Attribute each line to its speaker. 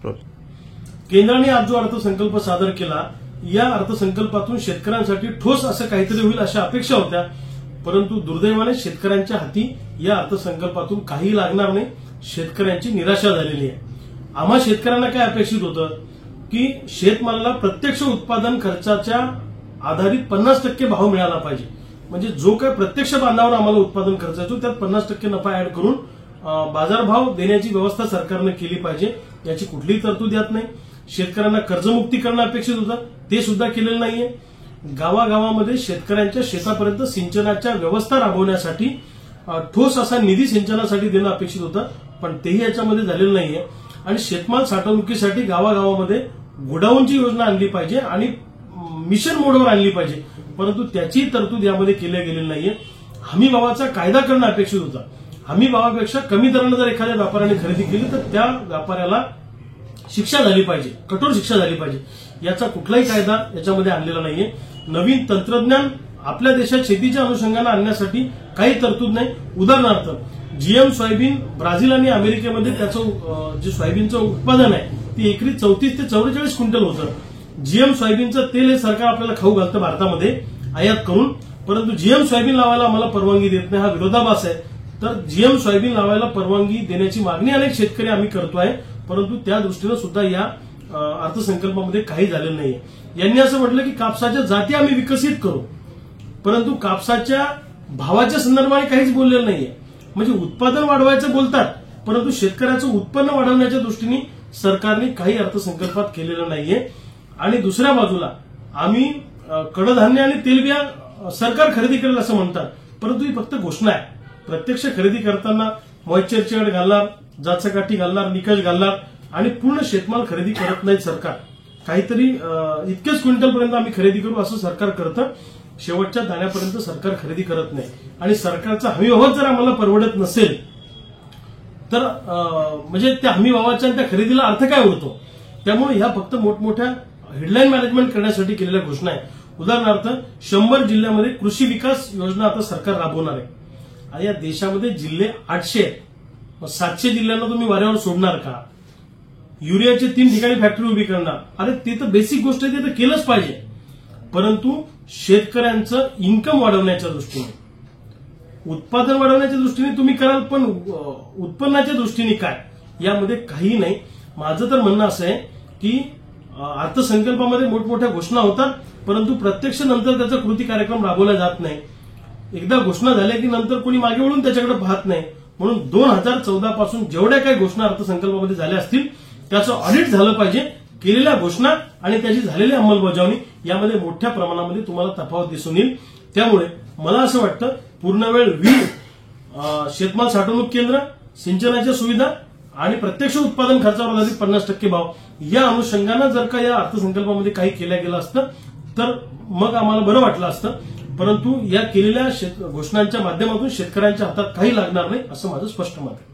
Speaker 1: केंद्राने आज जो अर्थसंकल्प सादर केला, या अर्थसंकल्पातून शेतकऱ्यांसाठी ठोस असं काहीतरी होईल अशा अपेक्षा होत्या, परंतु दुर्दैवाने शेतकऱ्यांच्या हाती या अर्थसंकल्पातून काही लागणार नाही. शेतकऱ्यांची निराशा झालेली आहे. आम्हा शेतकऱ्यांना काय अपेक्षित होतं की शेतमालाला प्रत्यक्ष उत्पादन खर्चाच्या आधारित 50% भाव मिळाला पाहिजे. म्हणजे जो काय प्रत्यक्ष बांधावर आम्हाला उत्पादन खर्च येतो त्यात 50% नफा ऍड करून बाजारभाव देण्याची व्यवस्था सरकारने केली पाहिजे. याची कुठलीही तरतूद यात नाही. शेतकऱ्यांना कर्जमुक्ती करणं अपेक्षित होतं, ते सुद्धा केलेलं नाहीये. गावागावामध्ये शेतकऱ्यांच्या शेतापर्यंत सिंचनाच्या व्यवस्था राबवण्यासाठी ठोस असा निधी सिंचनासाठी देणं अपेक्षित होतं, पण तेही याच्यामध्ये झालेलं नाहीये. आणि शेतमाल साठवणुकीसाठी गावागावामध्ये गोडाऊनची योजना आणली पाहिजे आणि मिशन मोडवर आणली पाहिजे, परंतु त्याची तरतूद यामध्ये केल्या गेलेली नाहीये. हमी भावाचा कायदा करणं अपेक्षित होता. हमी भावापेक्षा कमी दरानं जर एखाद्या व्यापाऱ्याने खरेदी केली तर त्या व्यापाऱ्याला शिक्षा झाली पाहिजे, कठोर शिक्षा झाली पाहिजे. याचा कुठलाही कायदा याच्यामध्ये आणलेला नाहीये. नवीन तंत्रज्ञान आपल्या देशात शेतीच्या अनुषंगाने आणण्यासाठी काही तरतूद नाही. उदाहरणार्थ जीएम सोयाबीन ब्राझील आणि अमेरिकेमध्ये त्याचं जे सोयाबीनचं उत्पादन आहे ते एकरी 34 ते 44 क्विंटल होतं. जीएम सोयाबीनचं तेल हे सरकार आपल्याला खाऊ घालतं भारतामध्ये आयात करून, परंतु जीएम सोयाबीन लावायला आम्हाला परवानगी देत नाही. हा विरोधाभास आहे. तर जीएम सोयाबीन लावायला परवानगी देण्याची मागणी अनेक शेतकरी आम्ही करतोय, परंतु त्या दृष्टीनं सुद्धा या अर्थसंकल्पामध्ये काही झालेलं नाहीये. यांनी असं म्हटलं की कापसाच्या जाती आम्ही विकसित करू, परंतु कापसाच्या भावाच्या संदर्भाने काहीच बोललेलं नाहीये. म्हणजे उत्पादन वाढवायचं बोलतात, परंतु शेतकऱ्याचं उत्पन्न वाढवण्याच्या दृष्टीने सरकारने काही अर्थसंकल्पात केलेलं नाहीये. आणि दुसऱ्या बाजूला आम्ही कडधान्य आणि तेलबिया सरकार खरेदी करेल असं म्हणतात, परंतु ही फक्त घोषणा आहे. प्रत्यक्ष खरेदी करताना मॉइश्चर चार्ट घालणार, जाचकाठी घालणार, निकष घालणार आणि पूर्ण शेतमाल खरेदी करत नाही सरकार. काहीतरी इतकेच क्विंटलपर्यंत आम्ही खरेदी करू असं सरकार करतं, शेवटच्या दाण्यापर्यंत सरकार खरेदी करत नाही. आणि सरकारचा हमीभाव जर आम्हाला परवडत नसेल तर म्हणजे त्या हमीभावाच्या त्या खरेदीला अर्थ काय होतो. त्यामुळे ह्या फक्त मोठमोठ्या हेडलाईन मॅनेजमेंट करण्यासाठी केलेल्या घोषणा आहे. उदाहरणार्थ 100 जिल्ह्यामध्ये कृषी विकास योजना आता सरकार राबवणार आहे. या देशामध्ये जिल्हे 800 आहेत, 700 जिल्ह्यांना तुम्ही वाऱ्यावर सोडणार का. युरियाचे 3 ठिकाणी फॅक्टरी उभी करणार, अरे ते तर बेसिक गोष्ट आहे, ते तर केलंच पाहिजे. परंतु शेतकऱ्यांचं इन्कम वाढवण्याच्या दृष्टीने, उत्पादन वाढवण्याच्या दृष्टीने तुम्ही कराल, पण उत्पन्नाच्या दृष्टीने काय, यामध्ये काही नाही. माझं तर म्हणणं असं आहे की अर्थसंकल्पामध्ये मोठमोठ्या घोषणा होतात, परंतु प्रत्यक्ष नंतर त्याचा कृती कार्यक्रम राबवला जात नाही. एकदा घोषणा झाल्या की नंतर कोणी मागे वळून त्याच्याकडे पाहत नाही. म्हणून 2014 पासून जेवढ्या काही घोषणा अर्थसंकल्पामध्ये झाल्या असतील त्याचं ऑडिट झालं पाहिजे. केलेल्या घोषणा आणि त्याची झालेली अंमलबजावणी यामध्ये मोठ्या प्रमाणामध्ये तुम्हाला तफावत दिसून येईल. त्यामुळे मला असं वाटतं पूर्णवेळ वीज, शेतमाल साठवणूक केंद्र, सिंचनाच्या सुविधा आणि प्रत्यक्ष उत्पादन खर्चावर आधारित 50% भाव या अनुषंगानं जर का या अर्थसंकल्पामध्ये काही केलं गेलं असतं तर मग आम्हाला बरं वाटलं असतं. परंतु या केलेल्या घोषणांच्या माध्यमातून शेतकऱ्यांच्या हातात काही लागणार नाही असं माझं स्पष्ट मत आहे.